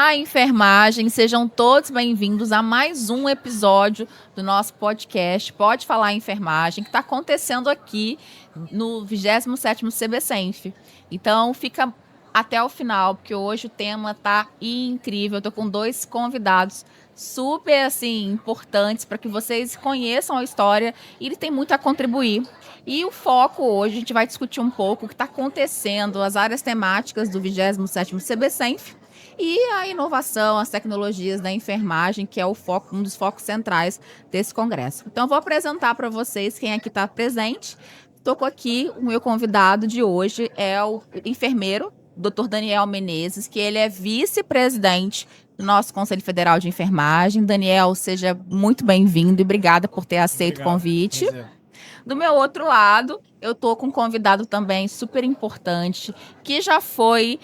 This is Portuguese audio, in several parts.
Olá, enfermagem, sejam todos bem-vindos a mais um episódio do nosso podcast Pode Falar Enfermagem, que está acontecendo aqui no 27º CBCenf. Então, fica até o final, porque hoje o tema tá incrível. Eu tô com dois convidados super, assim, importantes para que vocês conheçam a história e ele tem muito a contribuir. E o foco hoje, a gente vai discutir um pouco o que está acontecendo, as áreas temáticas do 27º CBCenf e a inovação, as tecnologias da enfermagem, que é o foco, um dos focos centrais desse congresso. Então, eu vou apresentar para vocês quem aqui está presente. Estou aqui, o meu convidado de hoje é o enfermeiro, Dr. Daniel Menezes, que ele é vice-presidente do nosso Conselho Federal de Enfermagem. Daniel, seja muito bem-vindo e obrigada por ter aceito o convite. Do meu outro lado, eu estou com um convidado também super importante, que já foi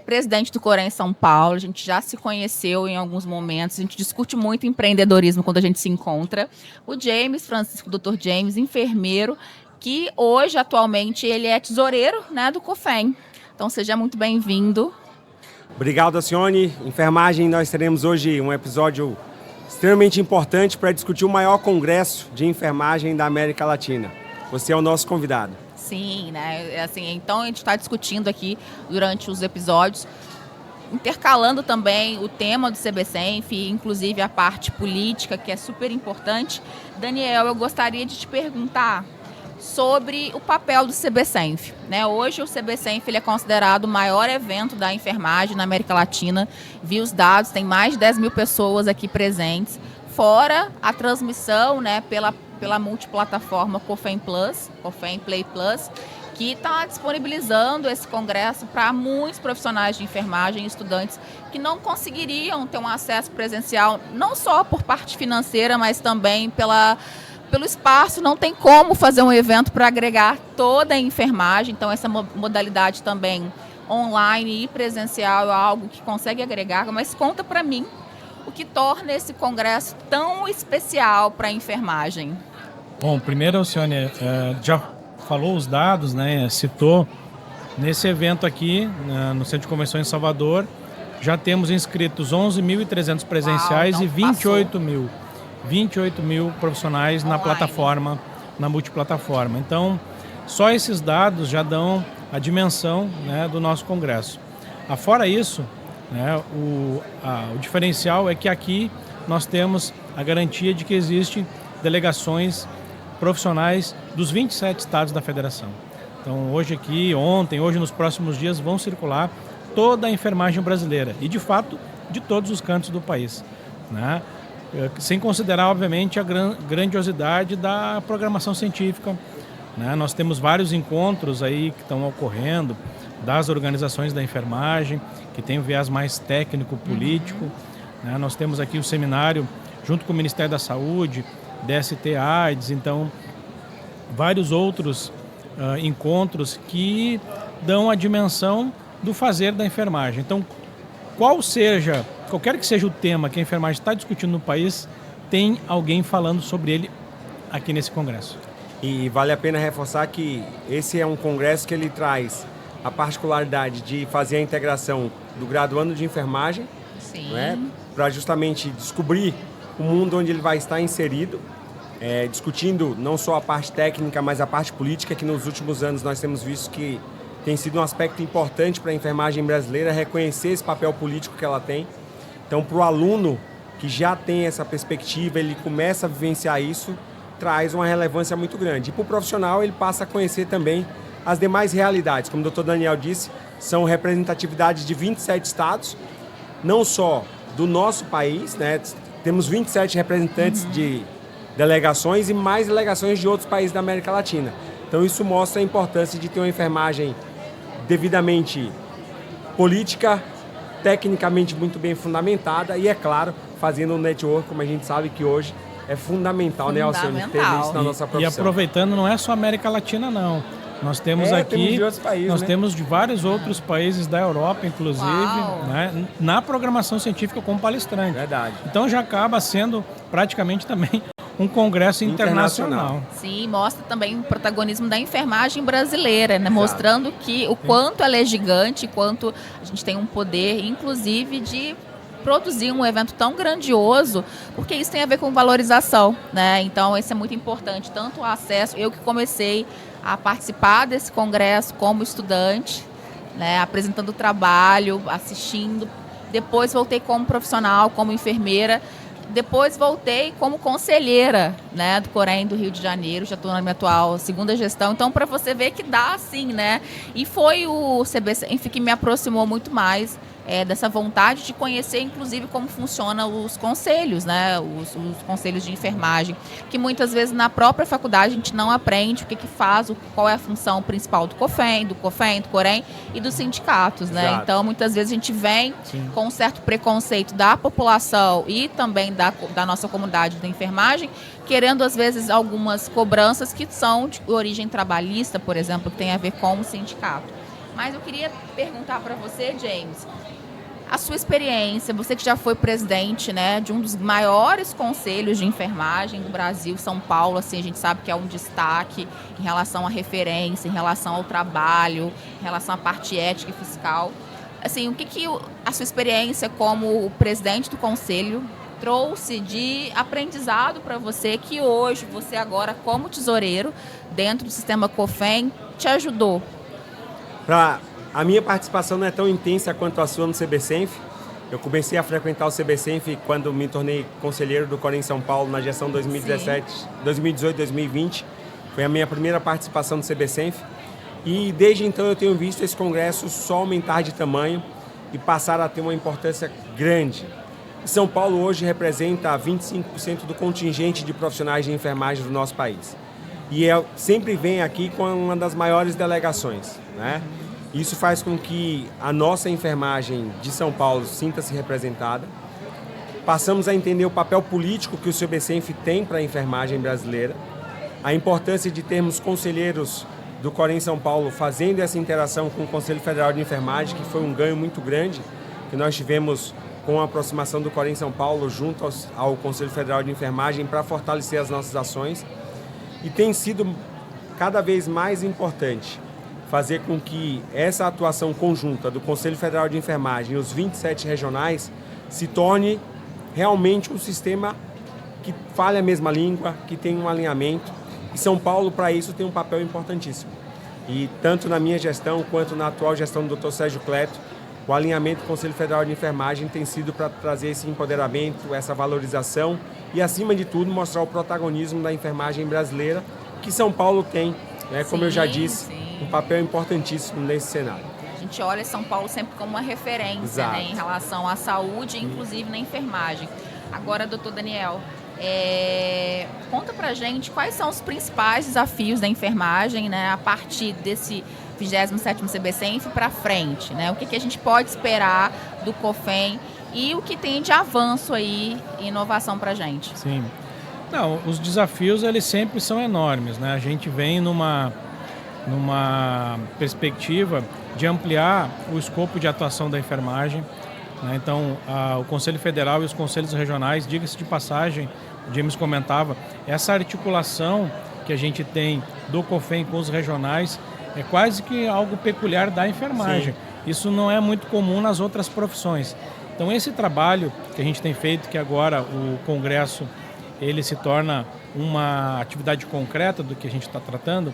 presidente do Corém em São Paulo. A gente já se conheceu em alguns momentos. A gente discute muito empreendedorismo quando a gente se encontra. O James Francisco, Dr. James, enfermeiro, que hoje, atualmente, ele é tesoureiro, né, do COFEM. Então, seja muito bem-vindo. Obrigado, Alcione. Enfermagem, nós teremos hoje um episódio extremamente importante para discutir o maior congresso de enfermagem da América Latina. Você é o nosso convidado. Sim, né? Assim, então a gente está discutindo aqui durante os episódios, intercalando também o tema do CBCenf, inclusive a parte política, que é super importante. Daniel, eu gostaria de te perguntar sobre o papel do CBCenf, né? Hoje o CBCenf ele é considerado o maior evento da enfermagem na América Latina. Vi os dados, tem mais de 10 mil pessoas aqui presentes, fora a transmissão, né, pela multiplataforma COFEM Plus, COFEM Play Plus, que está disponibilizando esse congresso para muitos profissionais de enfermagem e estudantes que não conseguiriam ter um acesso presencial, não só por parte financeira, mas também pelo espaço. Não tem como fazer um evento para agregar toda a enfermagem, então essa modalidade também online e presencial é algo que consegue agregar, mas conta para mim o que torna esse congresso tão especial para a enfermagem. Bom, primeiro, Alcione, já falou os dados, né? Citou nesse evento aqui, no Centro de Convenções em Salvador, já temos inscritos 11.300 presenciais. Uau, e 28 mil profissionais online, na plataforma, na multiplataforma. Então, só esses dados já dão a dimensão, né, do nosso congresso. Fora isso, né, o diferencial é que aqui nós temos a garantia de que existem delegações profissionais dos 27 estados da federação. Então, hoje aqui, ontem, hoje, nos próximos dias, vão circular toda a enfermagem brasileira e, de fato, de todos os cantos do país, né? Sem considerar, obviamente, a grandiosidade da programação científica, né? Nós temos vários encontros aí que estão ocorrendo das organizações da enfermagem, que tem um viés mais técnico-político, né? Nós temos aqui o seminário junto com o Ministério da Saúde, DST-AIDS, então vários outros encontros que dão a dimensão do fazer da enfermagem. Então, qualquer que seja o tema que a enfermagem está discutindo no país, tem alguém falando sobre ele aqui nesse congresso. E vale a pena reforçar que esse é um congresso que ele traz a particularidade de fazer a integração do graduando de enfermagem, né, para justamente descobrir o mundo onde ele vai estar inserido, discutindo não só a parte técnica, mas a parte política, que nos últimos anos nós temos visto que tem sido um aspecto importante para a enfermagem brasileira, reconhecer esse papel político que ela tem. Então, para o aluno que já tem essa perspectiva, ele começa a vivenciar isso, traz uma relevância muito grande. E para o profissional, ele passa a conhecer também as demais realidades. Como o Dr. Daniel disse, são representatividades de 27 estados, não só do nosso país, né? Temos 27 representantes de delegações e mais delegações de outros países da América Latina. Então isso mostra a importância de ter uma enfermagem devidamente política, tecnicamente muito bem fundamentada e, é claro, fazendo um network, como a gente sabe que hoje é fundamental, né, Alcione, ter isso na nossa profissão. E aproveitando, não é só América Latina, não. Nós temos aqui, temos de vários outros países da Europa, inclusive, né, na programação científica como palestrante. Verdade. Então já acaba sendo praticamente também um congresso internacional. Sim, mostra também o protagonismo da enfermagem brasileira, né? Mostrando que o quanto ela é gigante, quanto a gente tem um poder, inclusive, de produzir um evento tão grandioso, porque isso tem a ver com valorização, né? Então, isso é muito importante, tanto o acesso, eu que comecei a participar desse congresso como estudante, né, apresentando trabalho, assistindo, depois voltei como profissional, como enfermeira, depois voltei como conselheira, né, do Corém do Rio de Janeiro, já estou na minha atual segunda gestão, então para você ver que dá sim, né? E foi o CBCenf que me aproximou muito mais dessa vontade de conhecer, inclusive, como funcionam os conselhos, né? Os conselhos de enfermagem, que muitas vezes na própria faculdade a gente não aprende o que faz, qual é a função principal do COFEM, do Corém e dos sindicatos, né? Exato. Então, muitas vezes a gente vem com um certo preconceito da população e também da nossa comunidade da enfermagem, querendo, às vezes, algumas cobranças que são de origem trabalhista, por exemplo, que tem a ver com o sindicato. Mas eu queria perguntar para você, James, a sua experiência, você que já foi presidente, né, de um dos maiores conselhos de enfermagem do Brasil, São Paulo, assim, a gente sabe que é um destaque em relação à referência, em relação ao trabalho, em relação à parte ética e fiscal. Assim, o que a sua experiência como presidente do conselho trouxe de aprendizado para você, que hoje, você agora como tesoureiro dentro do sistema COFEM, te ajudou? A minha participação não é tão intensa quanto a sua no CBCenf. Eu comecei a frequentar o CBCenf quando me tornei conselheiro do Corém São Paulo na gestão 2018-2020. Foi a minha primeira participação no CBCenf. E desde então eu tenho visto esse congresso só aumentar de tamanho e passar a ter uma importância grande. São Paulo hoje representa 25% do contingente de profissionais de enfermagem do nosso país. E sempre vem aqui com uma das maiores delegações, né? Isso faz com que a nossa enfermagem de São Paulo sinta-se representada. Passamos a entender o papel político que o CBCenf tem para a enfermagem brasileira, a importância de termos conselheiros do Corém São Paulo fazendo essa interação com o Conselho Federal de Enfermagem, que foi um ganho muito grande que nós tivemos com a aproximação do Corém São Paulo junto ao Conselho Federal de Enfermagem para fortalecer as nossas ações. E tem sido cada vez mais importante fazer com que essa atuação conjunta do Conselho Federal de Enfermagem e os 27 regionais se torne realmente um sistema que fale a mesma língua, que tem um alinhamento. E São Paulo, para isso, tem um papel importantíssimo. E tanto na minha gestão quanto na atual gestão do Dr. Sérgio Cleto, o alinhamento do Conselho Federal de Enfermagem tem sido para trazer esse empoderamento, essa valorização e, acima de tudo, mostrar o protagonismo da enfermagem brasileira que São Paulo tem, né? Como eu já disse, um papel importantíssimo nesse cenário. A gente olha São Paulo sempre como uma referência, né, em relação à saúde, inclusive na enfermagem. Agora, doutor Daniel, conta pra gente quais são os principais desafios da enfermagem, né, a partir desse 27º CBCenf para frente, né? O que a gente pode esperar do COFEM e o que tem de avanço aí e inovação pra gente? Sim. Não, os desafios, eles sempre são enormes, né? A gente vem numa perspectiva de ampliar o escopo de atuação da enfermagem, né? Então, o Conselho Federal e os conselhos regionais, diga-se de passagem, o James comentava, essa articulação que a gente tem do COFEM com os regionais é quase que algo peculiar da enfermagem. Sim. Isso não é muito comum nas outras profissões. Então, esse trabalho que a gente tem feito, que agora o Congresso ele se torna uma atividade concreta do que a gente está tratando,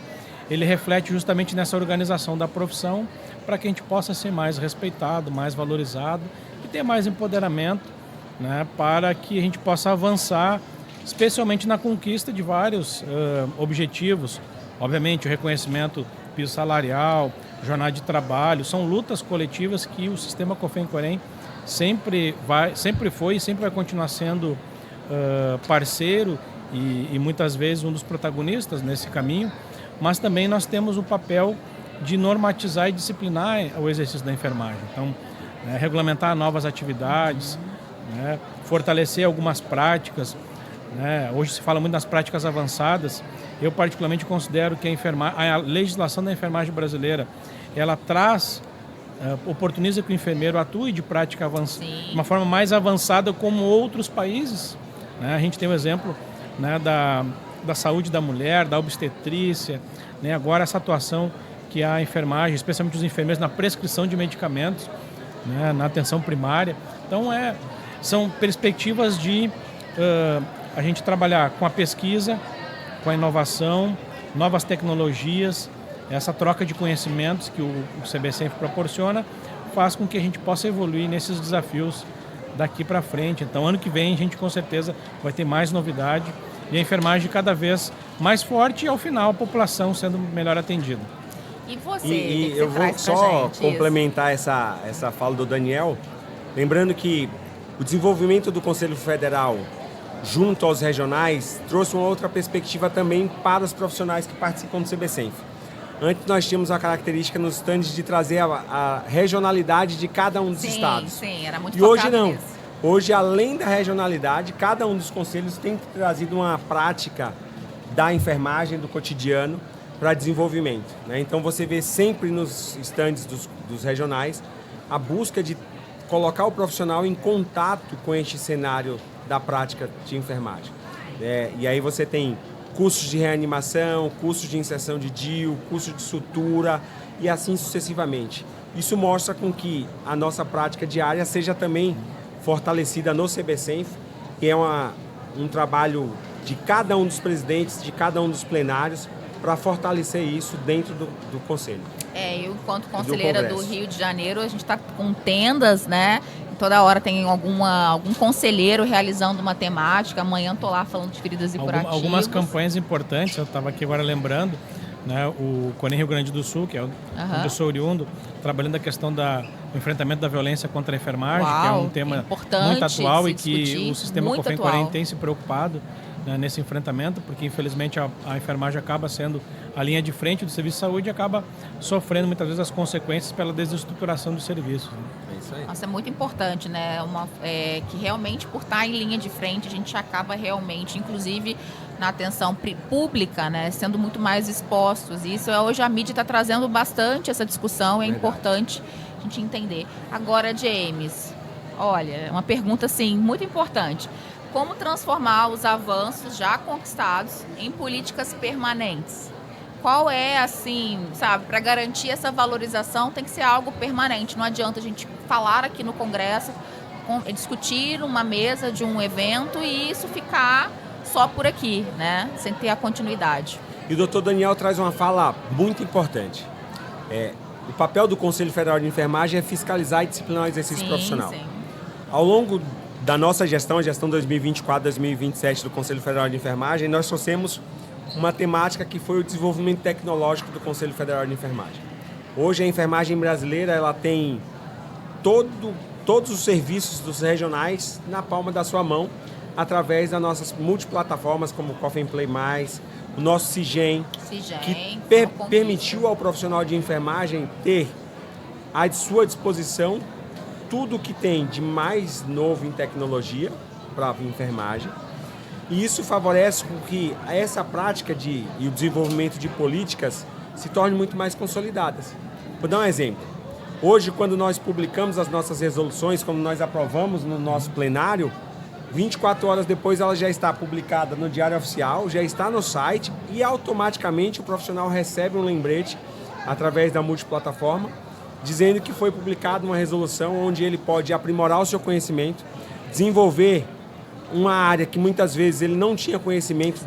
ele reflete justamente nessa organização da profissão para que a gente possa ser mais respeitado, mais valorizado e ter mais empoderamento, né, para que a gente possa avançar, especialmente na conquista de vários objetivos. Obviamente, o reconhecimento piso salarial, jornada de trabalho, são lutas coletivas que o sistema COFEM-Corém sempre foi e sempre vai continuar sendo parceiro e muitas vezes um dos protagonistas nesse caminho, mas também nós temos o papel de normatizar e disciplinar o exercício da enfermagem. Então, regulamentar novas atividades, né, fortalecer algumas práticas, né? Hoje se fala muito das práticas avançadas. Eu particularmente considero que a legislação da enfermagem brasileira, ela oportuniza que o enfermeiro atue de prática avançada, de uma forma mais avançada como outros países, né? A gente tem o exemplo, né, da saúde da mulher, da obstetrícia, né? Agora essa atuação que a enfermagem, especialmente os enfermeiros, na prescrição de medicamentos, né, na atenção primária. Então são perspectivas de a gente trabalhar com a pesquisa, com a inovação, novas tecnologias, essa troca de conhecimentos que o CBCenf proporciona, faz com que a gente possa evoluir nesses desafios daqui para frente. Então, ano que vem, a gente com certeza vai ter mais novidade e a enfermagem cada vez mais forte e, ao final, a população sendo melhor atendida. E você? E eu vou só complementar essa fala do Daniel, lembrando que o desenvolvimento do Conselho Federal junto aos regionais trouxe uma outra perspectiva também para os profissionais que participam do CBCenf. Antes nós tínhamos a característica nos stands de trazer a regionalidade de cada um dos estados. Sim, era muito E hoje não. nisso. Hoje, além da regionalidade, cada um dos conselhos tem trazido uma prática da enfermagem, do cotidiano, para desenvolvimento, né? Então você vê sempre nos stands dos regionais a busca de colocar o profissional em contato com este cenário da prática de enfermagem. E aí você tem cursos de reanimação, cursos de inserção de DIU, curso de sutura e assim sucessivamente. Isso mostra com que a nossa prática diária seja também fortalecida no CBCenf, e é um trabalho de cada um dos presidentes, de cada um dos plenários, para fortalecer isso dentro do Conselho. Eu, enquanto conselheira do Rio de Janeiro, a gente está com tendas, né? Toda hora tem algum conselheiro realizando uma temática. Amanhã estou lá falando de feridas e curativos. Algumas campanhas importantes, eu estava aqui agora lembrando, né? O CONEM Rio Grande do Sul, que é onde eu sou oriundo, trabalhando a questão do enfrentamento da violência contra a enfermagem, que é um tema muito atual e que o sistema COFEM-COREM tem se preocupado, né, nesse enfrentamento, porque infelizmente a enfermagem acaba sendo a linha de frente do serviço de saúde e acaba sofrendo muitas vezes as consequências pela desestruturação do serviço. É isso aí. Nossa, é muito importante, né? Que realmente, por estar em linha de frente, a gente acaba realmente, inclusive na atenção pública, né, sendo muito mais expostos. E isso hoje a mídia está trazendo bastante essa discussão, é importante a gente entender. Agora, James, olha, uma pergunta assim, muito importante. Como transformar os avanços já conquistados em políticas permanentes? Qual é, assim, sabe, para garantir essa valorização tem que ser algo permanente. Não adianta a gente falar aqui no Congresso, discutir uma mesa de um evento e isso ficar só por aqui, né? Sem ter a continuidade. E o doutor Daniel traz uma fala muito importante. O papel do Conselho Federal de Enfermagem é fiscalizar e disciplinar o exercício profissional. Sim. Ao longo da nossa gestão, a gestão 2024-2027 do Conselho Federal de Enfermagem, nós trouxemos uma temática que foi o desenvolvimento tecnológico do Conselho Federal de Enfermagem. Hoje a enfermagem brasileira ela tem todos os serviços dos regionais na palma da sua mão, através das nossas multiplataformas como o COFEM Play+, o nosso CIGEM, que permitiu ao profissional de enfermagem ter à sua disposição tudo que tem de mais novo em tecnologia para a enfermagem. E isso favorece com que essa prática e o desenvolvimento de políticas se torne muito mais consolidadas. Vou dar um exemplo. Hoje, quando nós publicamos as nossas resoluções, quando nós aprovamos no nosso plenário, 24 horas depois ela já está publicada no Diário Oficial, já está no site e automaticamente o profissional recebe um lembrete através da multiplataforma, dizendo que foi publicada uma resolução onde ele pode aprimorar o seu conhecimento, desenvolver uma área que muitas vezes ele não tinha conhecimento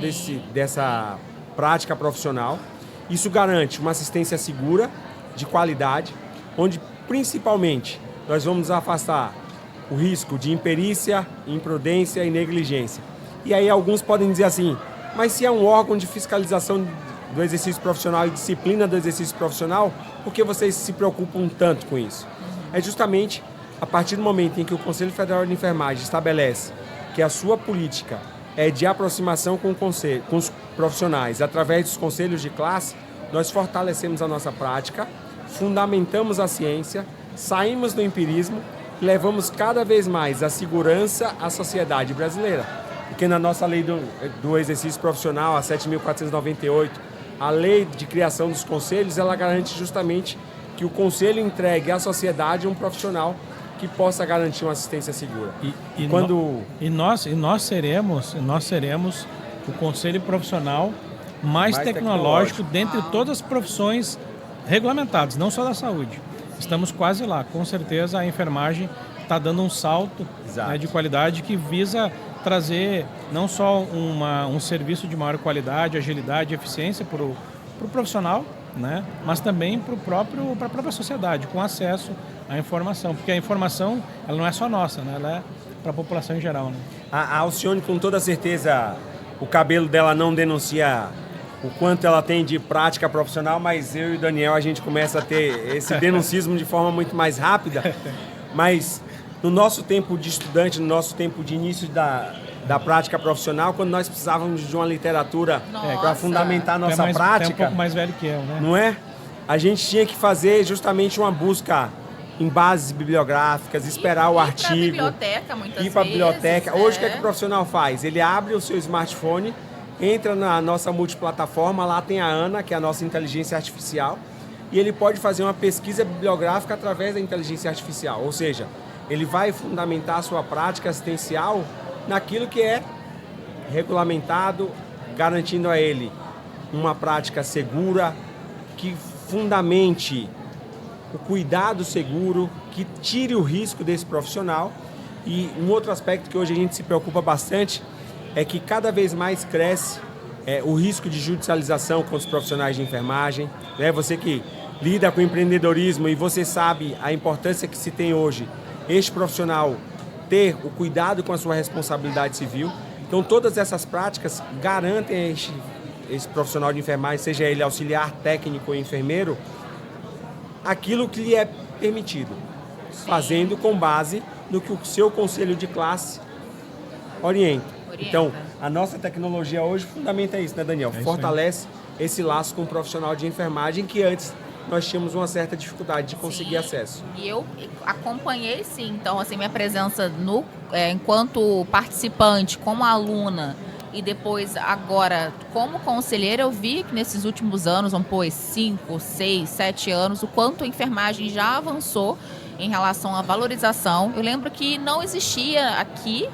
dessa prática profissional. Isso garante uma assistência segura, de qualidade, onde principalmente nós vamos afastar o risco de imperícia, imprudência e negligência. E aí alguns podem dizer assim, mas se é um órgão de fiscalização do exercício profissional e disciplina do exercício profissional, por que vocês se preocupam tanto com isso? É justamente a partir do momento em que o Conselho Federal de Enfermagem estabelece que a sua política é de aproximação com os profissionais através dos conselhos de classe, nós fortalecemos a nossa prática, fundamentamos a ciência, saímos do empirismo e levamos cada vez mais a segurança à sociedade brasileira. Porque na nossa lei do exercício profissional, a 7.498, a lei de criação dos conselhos, ela garante justamente que o conselho entregue à sociedade um profissional que possa garantir uma assistência segura. E nós seremos o conselho profissional mais tecnológico dentre todas as profissões regulamentadas, não só da saúde. Estamos quase lá. Com certeza a enfermagem está dando um salto, né, de qualidade que visa trazer não só um serviço de maior qualidade, agilidade e eficiência para o profissional, né, mas também para a própria sociedade, com acesso à informação. Porque a informação ela não é só nossa, né, ela é para a população em geral. Né? A Alcione, com toda certeza, o cabelo dela não denuncia o quanto ela tem de prática profissional, mas eu e o Daniel, a gente começa a ter esse denuncismo de forma muito mais rápida. Mas no nosso tempo de estudante, no nosso tempo de início da prática profissional, quando nós precisávamos de uma literatura para fundamentar a nossa prática... É um pouco mais velho que eu, né? Não é? A gente tinha que fazer justamente uma busca em bases bibliográficas, esperar o artigo. Ir para a biblioteca, muitas vezes. Ir para a biblioteca. Hoje, o que é que o profissional faz? Ele abre o seu smartphone, entra na nossa multiplataforma, lá tem a Ana, que é a nossa inteligência artificial, e ele pode fazer uma pesquisa bibliográfica através da inteligência artificial. Ou seja, ele vai fundamentar a sua prática assistencial naquilo que é regulamentado, garantindo a ele uma prática segura, que fundamente o cuidado seguro, que tire o risco desse profissional. E um outro aspecto que hoje a gente se preocupa bastante é que cada vez mais cresce o risco de judicialização contra os profissionais de enfermagem. Né? Você que lida com empreendedorismo e você sabe a importância que se tem hoje este profissional ter o cuidado com a sua responsabilidade civil. Então todas essas práticas garantem a esse profissional de enfermagem, seja ele auxiliar técnico ou enfermeiro, aquilo que lhe é permitido, fazendo com base no que o seu conselho de classe orienta. Então, a nossa tecnologia hoje fundamenta isso, né, Daniel? Fortalece esse laço com o profissional de enfermagem que antes nós tínhamos uma certa dificuldade de conseguir acesso. E eu acompanhei, sim. Então, assim, minha presença enquanto participante, como aluna, e depois, agora, como conselheira, eu vi que nesses últimos anos, vamos pôr 5, 6, 7 anos, o quanto a enfermagem já avançou em relação à valorização. Eu lembro que não existia aqui,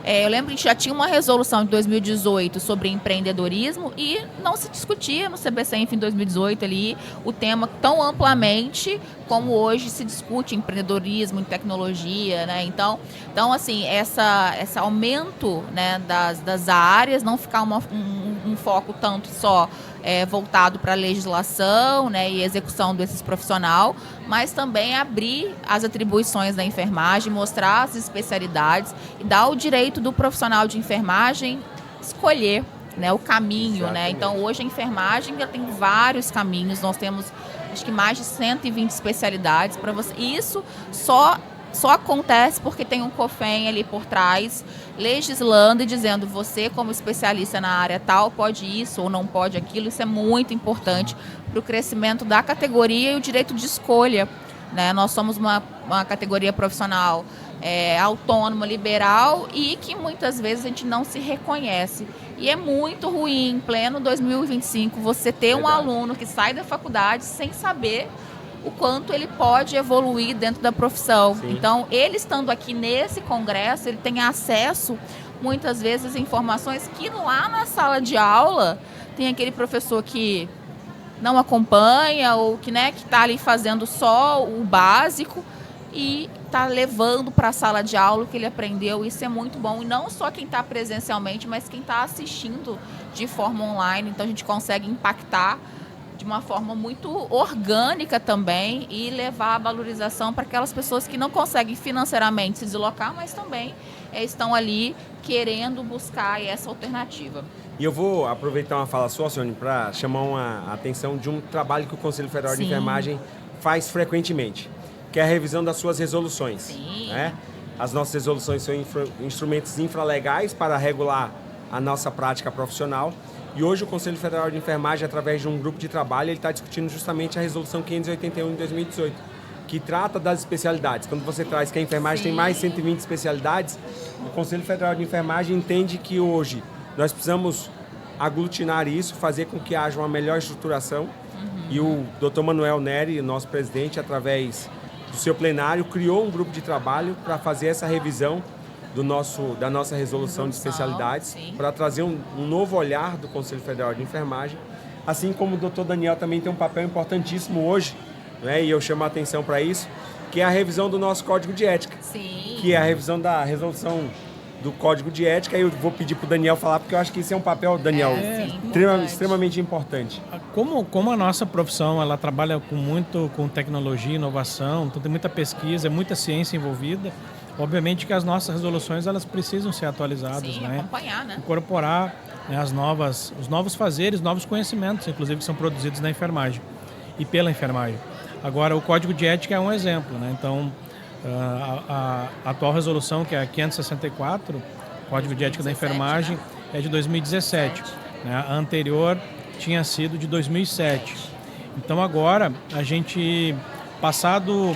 eu lembro que já tinha uma resolução de 2018 sobre empreendedorismo e não se discutia no CBCenf em 2018 ali o tema tão amplamente como hoje se discute empreendedorismo em tecnologia, né? Então assim, esse aumento, né, das áreas, não ficar um foco tanto só voltado para a legislação, né, e execução desses profissionais, mas também abrir as atribuições da enfermagem, mostrar as especialidades e dar o direito do profissional de enfermagem escolher, né, o caminho. Né? Então, hoje a enfermagem já tem vários caminhos, nós temos acho que mais de 120 especialidades para você. E isso só acontece porque tem um COFEM ali por trás, legislando e dizendo, você como especialista na área tal, pode isso ou não pode aquilo. Isso é muito importante para o crescimento da categoria e o direito de escolha. Né? Nós somos uma categoria profissional autônoma, liberal e que muitas vezes a gente não se reconhece. E é muito ruim, em pleno 2025, você ter um aluno que sai da faculdade sem saber o quanto ele pode evoluir dentro da profissão. Sim. Então, ele estando aqui nesse congresso, ele tem acesso, muitas vezes, a informações que lá na sala de aula tem aquele professor que não acompanha ou que está ali fazendo só o básico e está levando para a sala de aula o que ele aprendeu. Isso é muito bom. E não só quem está presencialmente, mas quem está assistindo de forma online. Então, a gente consegue impactar de uma forma muito orgânica também e levar a valorização para aquelas pessoas que não conseguem financeiramente se deslocar, mas também estão ali querendo buscar essa alternativa. E eu vou aproveitar uma fala sua, Alcione, para chamar a atenção de um trabalho que o Conselho Federal de Enfermagem faz frequentemente, que é a revisão das suas resoluções. Sim. Né? As nossas resoluções são instrumentos infralegais para regular a nossa prática profissional. E hoje o Conselho Federal de Enfermagem, através de um grupo de trabalho, ele está discutindo justamente a Resolução 581 de 2018, que trata das especialidades. Quando você traz que a enfermagem tem mais de 120 especialidades, o Conselho Federal de Enfermagem entende que hoje nós precisamos aglutinar isso, fazer com que haja uma melhor estruturação. E o Dr. Manuel Neri, nosso presidente, através do seu plenário, criou um grupo de trabalho para fazer essa revisão da nossa resolução de especialidades, para trazer um novo olhar do Conselho Federal de Enfermagem, assim como o Dr. Daniel também tem um papel importantíssimo hoje, né, e eu chamo a atenção para isso, que é a revisão do nosso Código de Ética. Sim. que é a revisão da resolução do Código de Ética. Eu vou pedir para o Daniel falar, porque eu acho que esse é um papel, Daniel, extremamente importante. Como a nossa profissão ela trabalha com tecnologia, inovação, então tem muita pesquisa, muita ciência envolvida, obviamente que as nossas resoluções elas precisam ser atualizadas, sim, né? Acompanhar, né? Incorporar, né, os novos fazeres, novos conhecimentos, inclusive que são produzidos na enfermagem e pela enfermagem. Agora, o Código de Ética é um exemplo, né? Então, a atual resolução, que é a 564, Código de Ética da Enfermagem, né? É de 2017. Né? A anterior tinha sido de 2007. Então, agora, a gente, passado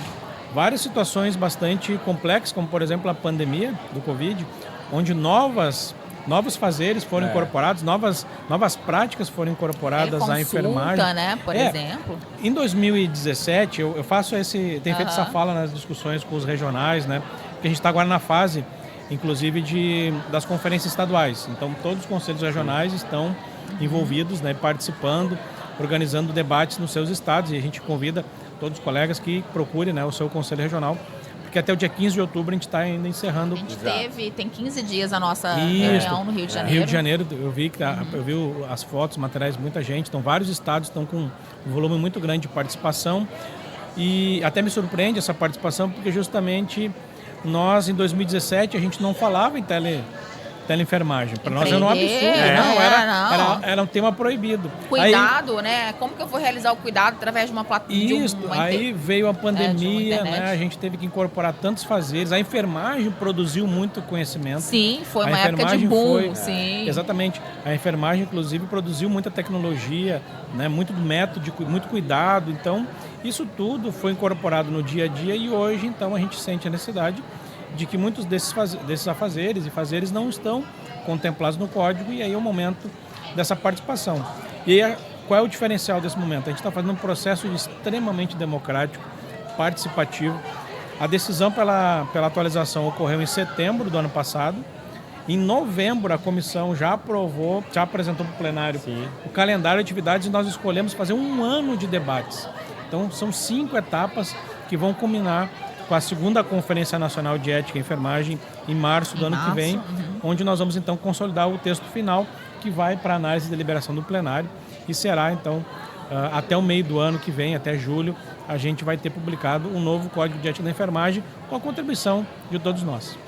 várias situações bastante complexas, como, por exemplo, a pandemia do Covid, onde novos fazeres foram incorporados, novas práticas foram incorporadas à enfermagem. Né, por exemplo. Em 2017, eu faço tenho feito essa fala nas discussões com os regionais, né? Porque a gente está agora na fase, inclusive, das conferências estaduais. Então, todos os conselhos regionais estão envolvidos, né, participando, organizando debates nos seus estados, e a gente convida todos os colegas que procurem, né, o seu conselho regional, porque até o dia 15 de outubro a gente está ainda encerrando. A gente tem 15 dias a nossa reunião no Rio de Janeiro. Rio de Janeiro, eu vi as fotos, materiais, muita gente. Então, vários estados estão com um volume muito grande de participação. E até me surpreende essa participação, porque justamente nós, em 2017, a gente não falava em teleenfermagem. Para nós era um absurdo. Era um tema proibido. Cuidado, né? Como que eu vou realizar o cuidado através de uma plataforma? Aí veio a pandemia, né? A gente teve que incorporar tantos fazeres. A enfermagem produziu muito conhecimento. Sim, foi uma época de boom. Sim. Exatamente. A enfermagem, inclusive, produziu muita tecnologia, né? Muito método, muito cuidado. Então, isso tudo foi incorporado no dia a dia, e hoje, então, a gente sente a necessidade de que muitos desses afazeres e fazeres não estão contemplados no código, e aí é o momento dessa participação. E aí, qual é o diferencial desse momento? A gente está fazendo um processo extremamente democrático, participativo. A decisão pela atualização ocorreu em setembro do ano passado. Em novembro, a comissão já apresentou para o plenário o calendário de atividades, e nós escolhemos fazer um ano de debates. Então, são 5 etapas que vão culminar com a segunda Conferência Nacional de Ética e Enfermagem em março do ano que vem, onde nós vamos então consolidar o texto final, que vai para análise e deliberação do plenário, e será então até o meio do ano que vem, até julho, a gente vai ter publicado um novo Código de Ética da Enfermagem, com a contribuição de todos nós.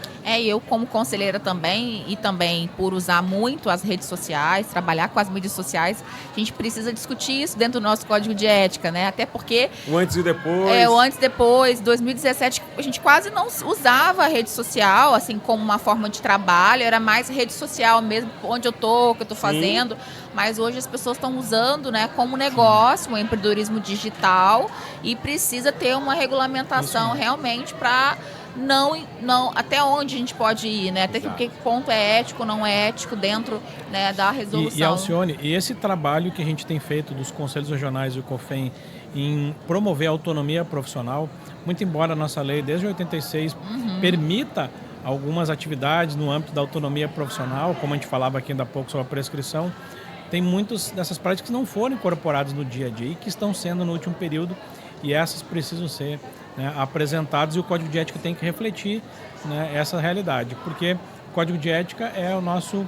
Eu como conselheira também, e também por usar muito as redes sociais, trabalhar com as mídias sociais, a gente precisa discutir isso dentro do nosso Código de Ética, né? Até porque... O antes e o depois. O antes e depois. 2017, a gente quase não usava a rede social, assim, como uma forma de trabalho, era mais rede social mesmo, onde eu tô, o que eu tô fazendo. Mas hoje as pessoas estão usando, né, como negócio, o empreendedorismo digital, e precisa ter uma regulamentação realmente para... Não, até onde a gente pode ir, né? Até que ponto é ético, não é ético dentro, né, da resolução. E Alcione, esse trabalho que a gente tem feito dos conselhos regionais e o COFEM em promover a autonomia profissional, muito embora a nossa lei desde 86 permita algumas atividades no âmbito da autonomia profissional, como a gente falava aqui ainda há pouco sobre a prescrição, tem muitas dessas práticas que não foram incorporadas no dia a dia e que estão sendo no último período, e essas precisam ser, né, apresentadas, e o Código de Ética tem que refletir, né, essa realidade, porque o Código de Ética é o nosso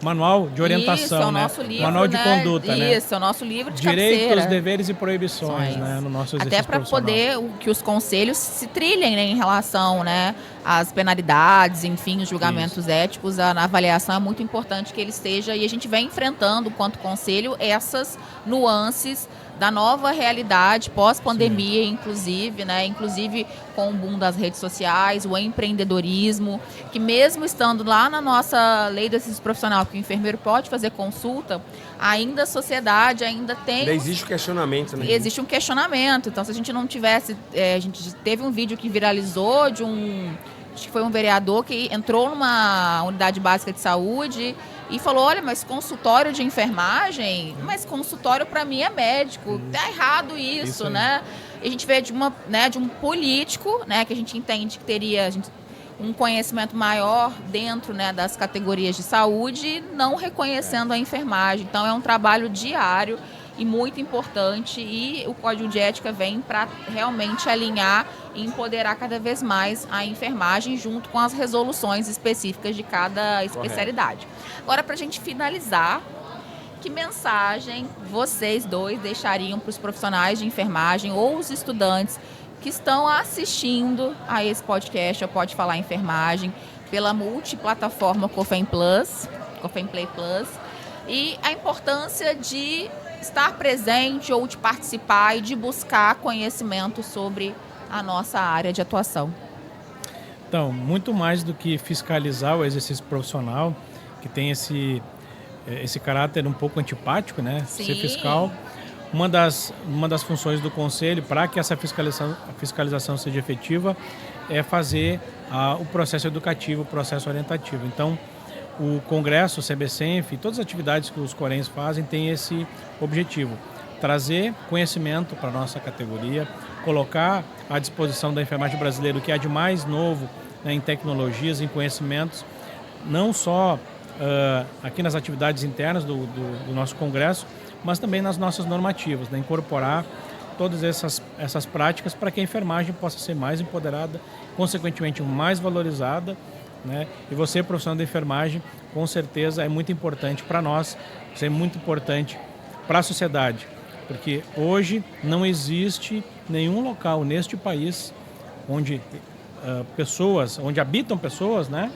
manual de orientação, isso, é o nosso livro, manual de conduta, isso, é o nosso livro de direitos, cabeceira. deveres e proibições, né, no nosso exercício até para profissional. poder que os conselhos se trilhem, né, em relação, né, às penalidades, enfim, os julgamentos éticos. A avaliação é muito importante que ele esteja, e a gente vem enfrentando, quanto conselho, essas nuances da nova realidade pós-pandemia, inclusive, né? Inclusive com o boom das redes sociais, o empreendedorismo, que mesmo estando lá na nossa lei do exercício profissional, que o enfermeiro pode fazer consulta, ainda a sociedade ainda tem... Ainda existe um questionamento, né? Existe um questionamento. Então, se a gente não tivesse... a gente teve um vídeo que viralizou de acho que foi um vereador que entrou numa unidade básica de saúde e falou, olha, mas consultório de enfermagem, mas consultório para mim é médico, tá errado isso, né? E a gente vê de um político, né, que a gente entende que teria um conhecimento maior dentro, né, das categorias de saúde, não reconhecendo a enfermagem. Então é um trabalho diário, e muito importante, e o Código de Ética vem para realmente alinhar e empoderar cada vez mais a enfermagem junto com as resoluções específicas de cada especialidade. Agora, para a gente finalizar, que mensagem vocês dois deixariam para os profissionais de enfermagem ou os estudantes que estão assistindo a esse podcast, ou Pode Falar Enfermagem, pela multiplataforma Cofem Play Plus, e a importância de estar presente ou de participar e de buscar conhecimento sobre a nossa área de atuação? Então, muito mais do que fiscalizar o exercício profissional, que tem esse caráter um pouco antipático, né? Sim. Ser fiscal. Uma das funções do Conselho, para que essa fiscalização seja efetiva, é fazer o processo educativo, o processo orientativo. Então, o Congresso, o CBCenf, todas as atividades que os Corems fazem têm esse objetivo: trazer conhecimento para a nossa categoria, colocar à disposição da enfermagem brasileira o que há de mais novo, né, em tecnologias, em conhecimentos, não só aqui nas atividades internas do nosso Congresso, mas também nas nossas normativas, né, incorporar todas essas práticas para que a enfermagem possa ser mais empoderada, consequentemente mais valorizada, né? E você, profissional da enfermagem, com certeza é muito importante para nós, é muito importante para a sociedade, porque hoje não existe nenhum local neste país onde onde habitam pessoas, né?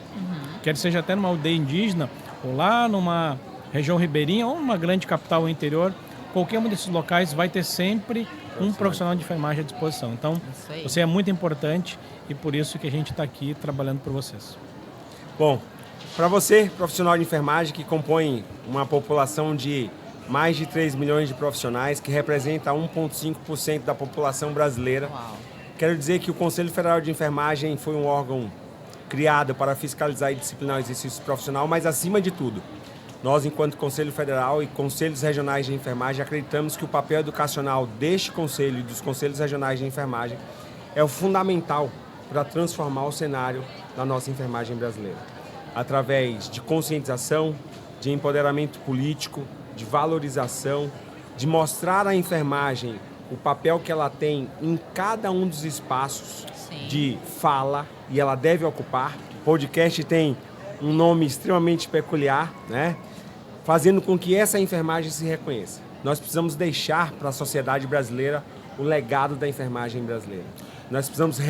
Quer seja até numa aldeia indígena, ou lá numa região ribeirinha, ou numa grande capital ou interior, qualquer um desses locais vai ter sempre um profissional de enfermagem à disposição. Então, você é muito importante e por isso que a gente está aqui trabalhando por vocês. Bom, para você, profissional de enfermagem, que compõe uma população de mais de 3 milhões de profissionais, que representa 1,5% da população brasileira, quero dizer que o Conselho Federal de Enfermagem foi um órgão criado para fiscalizar e disciplinar o exercício profissional, mas acima de tudo, nós, enquanto Conselho Federal e Conselhos Regionais de Enfermagem, acreditamos que o papel educacional deste Conselho e dos Conselhos Regionais de Enfermagem é o fundamental para transformar o cenário da nossa enfermagem brasileira. Através de conscientização, de empoderamento político, de valorização, de mostrar à enfermagem o papel que ela tem em cada um dos espaços de fala e ela deve ocupar. O podcast tem um nome extremamente peculiar, né? Fazendo com que essa enfermagem se reconheça. Nós precisamos deixar para a sociedade brasileira o legado da enfermagem brasileira. Nós precisamos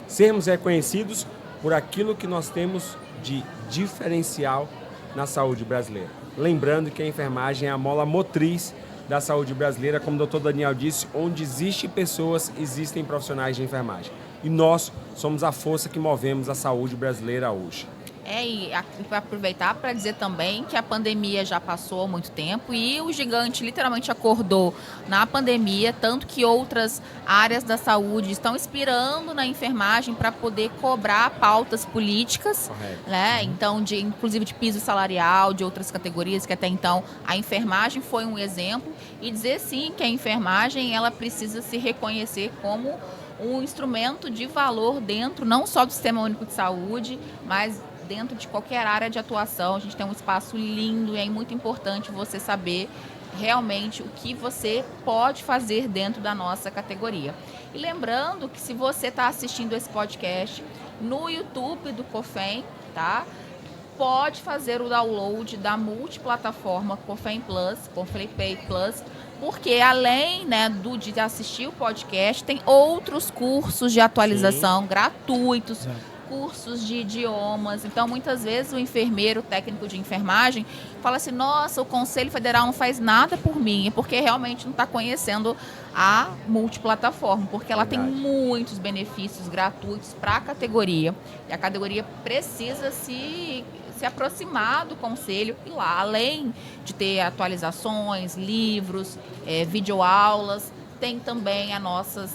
sermos reconhecidos por aquilo que nós temos de diferencial na saúde brasileira. Lembrando que a enfermagem é a mola motriz da saúde brasileira, como o Dr. Daniel disse, onde existem pessoas, existem profissionais de enfermagem. E nós somos a força que movemos a saúde brasileira hoje. E para aproveitar para dizer também que a pandemia já passou há muito tempo e o gigante literalmente acordou na pandemia, tanto que outras áreas da saúde estão inspirando na enfermagem para poder cobrar pautas políticas, né? Então, inclusive de piso salarial, de outras categorias que até então a enfermagem foi um exemplo, e dizer sim que a enfermagem ela precisa se reconhecer como um instrumento de valor dentro não só do Sistema Único de Saúde, mas dentro de qualquer área de atuação. A gente tem um espaço lindo e é muito importante você saber realmente o que você pode fazer dentro da nossa categoria. E lembrando que se você está assistindo esse podcast no YouTube do Cofem, tá? Pode fazer o download da multiplataforma Cofem Plus, Cofem Play Plus, porque além, né, de assistir o podcast, tem outros cursos de atualização gratuitos, cursos de idiomas. Então, muitas vezes o enfermeiro, o técnico de enfermagem, fala assim: nossa, o Conselho Federal não faz nada por mim, é porque realmente não está conhecendo a multiplataforma, porque ela tem muitos benefícios gratuitos para a categoria, e a categoria precisa se aproximar do Conselho e lá, além de ter atualizações, livros, videoaulas, tem também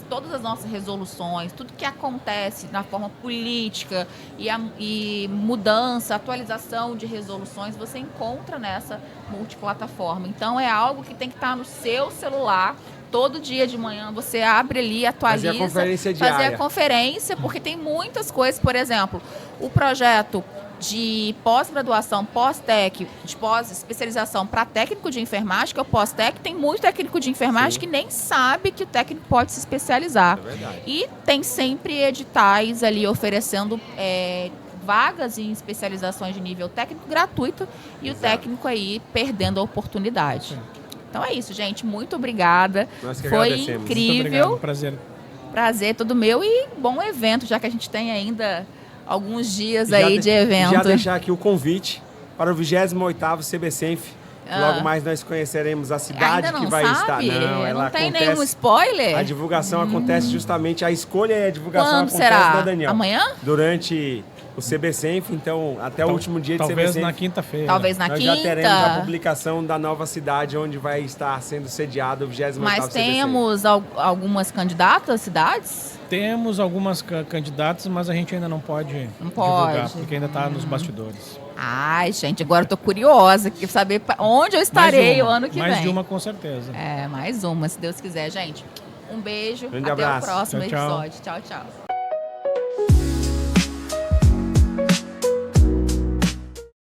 todas as nossas resoluções, tudo que acontece na forma política e mudança, atualização de resoluções, você encontra nessa multiplataforma. Então, é algo que tem que estar no seu celular. Todo dia de manhã você abre ali, atualiza, fazer a conferência diária. Fazer a conferência, porque tem muitas coisas. Por exemplo, o projeto de pós-graduação, pós-tec, de pós-especialização para técnico de enfermagem, que é o pós-tec, tem muito técnico de enfermagem que nem sabe que o técnico pode se especializar. É verdade. E tem sempre editais ali oferecendo vagas em especializações de nível técnico gratuito e o técnico aí perdendo a oportunidade. Então é isso, gente. Muito obrigada. Nós que Foi agradecemos. incrível. Muito obrigado, Prazer todo meu e bom evento, já que a gente tem ainda alguns dias aí de evento. Já deixar aqui o convite para o 28º CBCenf. Logo mais nós conheceremos a cidade ainda não que vai sabe? estar. Não, ela não tem acontece, nenhum spoiler? A divulgação acontece justamente, a escolha e a divulgação Quando acontece, será? né, Daniel? Amanhã? Durante o CBCenf, então até o último dia de Talvez CBCenf. na quinta-feira. Talvez na Nós quinta. já teremos a publicação da nova cidade onde vai estar sendo sediado o 28º Mas CBCenf. temos algumas candidatas, cidades? Temos algumas candidatas, mas a gente ainda não pode divulgar, porque ainda está nos bastidores. Ai, gente, agora eu tô curiosa, quero saber onde eu estarei o ano que vem. Mais de uma, com certeza. Mais uma, se Deus quiser, gente. Um beijo, Grande até abraço. o próximo Tchau, tchau. episódio. Tchau, tchau.